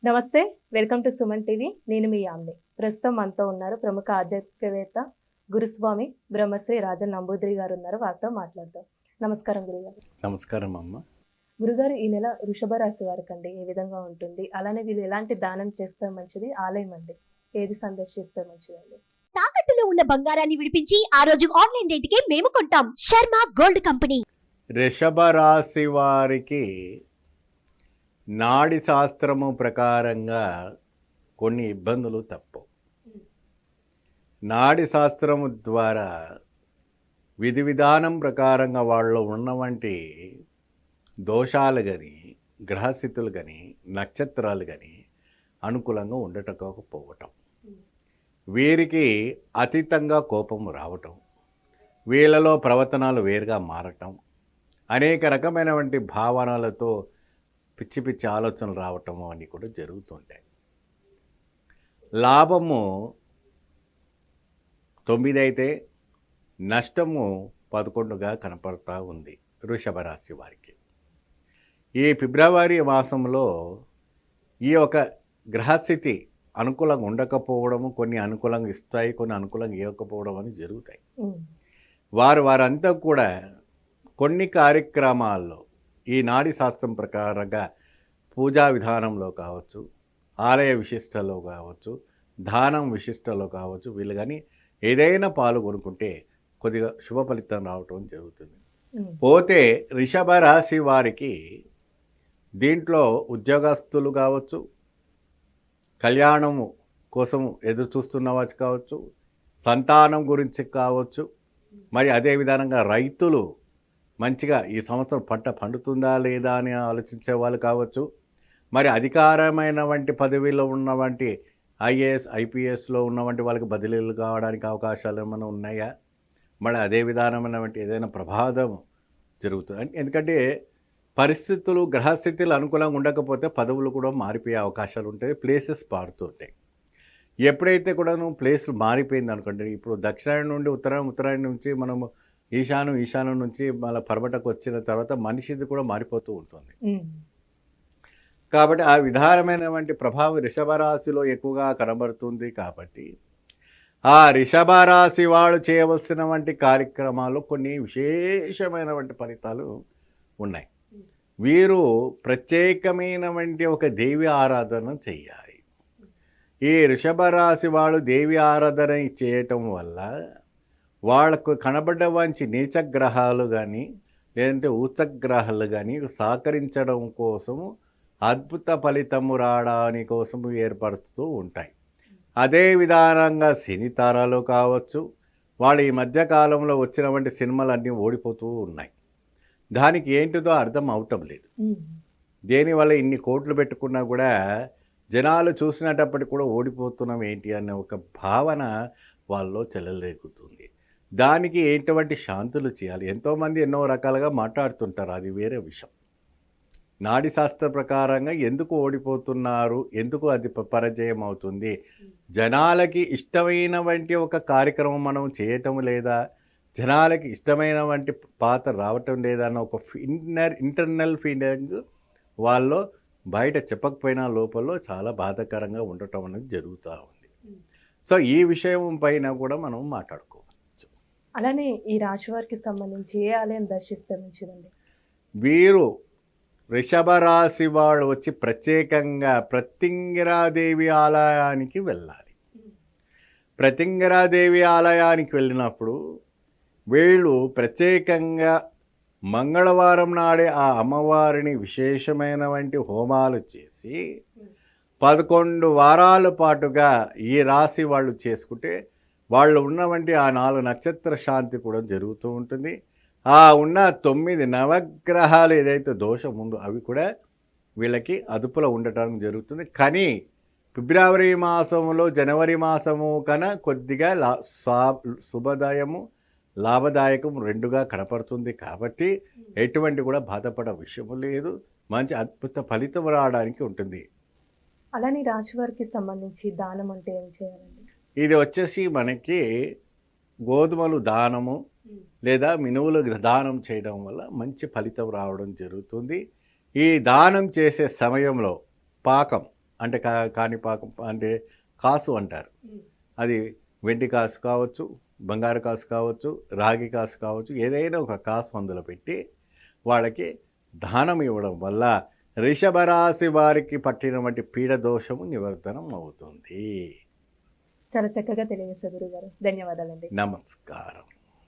నమస్తే. Welcome to Suman TV. నేను మీ యామ్ని. ప్రస్తుతం మనతో ఉన్నారు ప్రముఖ ఆధ్యాత్మికవేత్త గురుస్వామి బ్రహ్మశ్రీ రాజన్ నంబూద్రి గారు ఉన్నారు. వారితో మాట్లాడదాం. నమస్కారం గురుగారు. నమస్కారం అమ్మ. గురుగారు, ఈ నెల వృషభ రాశి వారికండి ఏ విధంగా ఉంటుంది? అలానే వీళ్ళు ఎలాంటి దానం చేస్తే మంచిది? ఆలయం అండి ఏది సందర్శిస్తే మంచిదండి? తాకట్టులో ఉన్న బంగారాన్ని విడిపించి ఆ రోజు ఆన్లైన్ రేటుకే మేము కొంటాం. Sharma gold company. వృషభ రాశి వారికి నాడి శాస్త్రము ప్రకారంగా కొన్ని ఇబ్బందులు తప్పవు. నాడి శాస్త్రము ద్వారా విధి విధానం ప్రకారంగా వాళ్ళలో ఉన్నవంటి దోషాలు కానీ, గ్రహస్థితులు కానీ, నక్షత్రాలు కానీ అనుకూలంగా ఉండటకపోవటం, వీరికి అతీతంగా కోపం రావటం, వీళ్ళలో ప్రవర్తనలు వేరుగా మారటం, అనేక రకమైనటువంటి భావనలతో పిచ్చి పిచ్చి ఆలోచనలు రావటము అని కూడా జరుగుతుంటాయి. లాభము 9 అయితే నష్టము 11గా కనపడతా ఉంది వృషభ రాశి వారికి. ఈ ఫిబ్రవరి మాసంలో ఈ యొక్క గ్రహస్థితి అనుకూలంగా ఉండకపోవడము, కొన్ని అనుకూలంగా ఇస్తాయి, కొన్ని అనుకూలంగా ఇవ్వకపోవడం అని జరుగుతాయి. వారంతా కూడా కొన్ని కార్యక్రమాల్లో ఈ నాడి శాస్త్రం ప్రకారంగా పూజా విధానంలో కావచ్చు, ఆలయ విశిష్టలో కావచ్చు, దానం విశిష్టలో కావచ్చు, వీళ్ళు కానీ ఏదైనా పాల్గొనుకుంటే కొద్దిగా శుభ ఫలితం రావటం జరుగుతుంది. పోతే వృషభ రాశి వారికి దీంట్లో ఉద్యోగస్తులు కావచ్చు, కళ్యాణము కోసం ఎదురు చూస్తున్నవచ్చు కావచ్చు, సంతానం గురించి కావచ్చు, మరి అదే విధానంగా రైతులు మంచిగా ఈ సంవత్సరం పంట పండుతుందా లేదా అని ఆలోచించే వాళ్ళు కావచ్చు, మరి అధికారమైన వంటి పదవిలో ఉన్నవంటి ఐఏఎస్ ఐపీఎస్లో ఉన్నవంటి వాళ్ళకి బదిలీలు కావడానికి అవకాశాలు ఏమైనా ఉన్నాయా, మరి అదే విధానమైనటువంటి ఏదైనా ప్రమాదం జరుగుతుంది. ఎందుకంటే పరిస్థితులు గ్రహస్థితులు అనుకూలంగా ఉండకపోతే పదవులు కూడా మారిపోయే అవకాశాలు ఉంటాయి, ప్లేసెస్ మారుతుంటాయి. ఎప్పుడైతే కూడా ప్లేస్ మారిపోయింది అనుకోండి, ఇప్పుడు దక్షిణాయనం నుండి ఉత్తరాయణం నుంచి మనము ఈశాన్యం నుంచి మళ్ళీ పర్వటకు వచ్చిన తర్వాత మనిషిది కూడా మారిపోతూ ఉంటుంది. కాబట్టి ఆ విధానమైనటువంటి ప్రభావం వృషభ రాశిలో ఎక్కువగా కనబడుతుంది. కాబట్టి ఆ వృషభ రాశి వాడు చేయవలసిన వంటి కార్యక్రమాలు కొన్ని విశేషమైనటువంటి ఫలితాలు ఉన్నాయి. వీరు ప్రత్యేకమైనటువంటి ఒక దేవి ఆరాధన చెయ్యాలి. ఈ వృషభ రాశి వాడు దేవి ఆరాధన చేయటం వల్ల వాళ్ళకు కనబడ్డవంచి నీచగ్రహాలు కానీ లేదంటే ఉచ్చగ్రహాలు కానీ సహకరించడం కోసము అద్భుత ఫలితము రావడానికి కోసము ఏర్పడుతూ ఉంటాయి. అదే విధానంగా సినీ తారాలు కావచ్చు, వాళ్ళు ఈ మధ్యకాలంలో వచ్చినటువంటి సినిమాలు అన్నీ ఓడిపోతూ ఉన్నాయి. దానికి ఏంటిదో అర్థం అవటం లేదు. దేనివల్ల ఇన్ని కోట్లు పెట్టుకున్నా కూడా జనాలు చూసినప్పటికి కూడా ఓడిపోతున్నాం ఏంటి అనే ఒక భావన వాళ్ళలో చెలరేగుతుంది. దానికి ఎటువంటి శాంతులు చేయాలి? ఎంతోమంది ఎన్నో రకాలుగా మాట్లాడుతుంటారు, అది వేరే విషయం. నాడి శాస్త్ర ప్రకారంగా ఎందుకు ఓడిపోతున్నారు, ఎందుకు అది పరాజయం అవుతుంది, జనాలకి ఇష్టమైన వంటి ఒక కార్యక్రమం మనం చేయటం లేదా, జనాలకి ఇష్టమైన వంటి పాత్ర రావటం లేదా అన్న ఒక ఇంటర్నల్ ఫీలింగ్ వాళ్ళు బయట చెప్పకపోయినా లోపల చాలా బాధాకరంగా ఉండటం అనేది జరుగుతూ ఉంది. సో ఈ విషయం పైన కూడా మనం మాట్లాడుకోవచ్చు. అలానే ఈ రాశి వారికి సంబంధించి ఏ ఆలయం దర్శిస్తే మంచిదండి? వీరు వృషభ రాశి వాడు వచ్చి ప్రత్యేకంగా ప్రత్యంగిరాదేవి ఆలయానికి వెళ్ళాలి. ప్రత్యంగిరాదేవి ఆలయానికి వెళ్ళినప్పుడు వీళ్ళు ప్రత్యేకంగా మంగళవారం నాడే ఆ అమ్మవారిని విశేషమైన వంటి హోమాలు చేసి 11 వారాల పాటుగా ఈ రాశి వాళ్ళు చేసుకుంటే వాళ్ళు ఉన్నవంటి ఆ 4 నక్షత్ర శాంతి కూడా జరుగుతూ ఉంటుంది. ఆ ఉన్న 9 నవగ్రహాలు ఏదైతే దోషం ఉందో అవి కూడా వీళ్ళకి అదుపులో ఉండటానికి జరుగుతుంది. కానీ ఫిబ్రవరి మాసంలో జనవరి మాసము కన్నా కొద్దిగా శుభదాయము లాభదాయకం రెండుగా కనపడుతుంది. కాబట్టి ఎటువంటి కూడా బాధపడే విషయం లేదు, మంచి అద్భుత ఫలితం రావడానికి ఉంటుంది. అలానే రాశి వారికి సంబంధించి దానం అంటే ఏం చేయాలండి? ఇది వచ్చేసి మనకి గోధుమలు దానము లేదా మినువులు దానం చేయడం వల్ల మంచి ఫలితం రావడం జరుగుతుంది. ఈ దానం చేసే సమయంలో పాకం అంటే కాణిపాకం అంటే కాసు అంటారు. అది వెండి కాసు కావచ్చు, బంగారు కాసు కావచ్చు, రాగి కాసు కావచ్చు, ఏదైనా ఒక కాసు అందులో పెట్టి వాళ్ళకి దానం ఇవ్వడం వల్ల వృషభ రాశి వారికి పట్టినటువంటి పీడ దోషము నివర్తనం అవుతుంది. చాలా చక్కగా తెలియజేశారు గురుగారు. ధన్యవాదాలండి. నమస్కారం.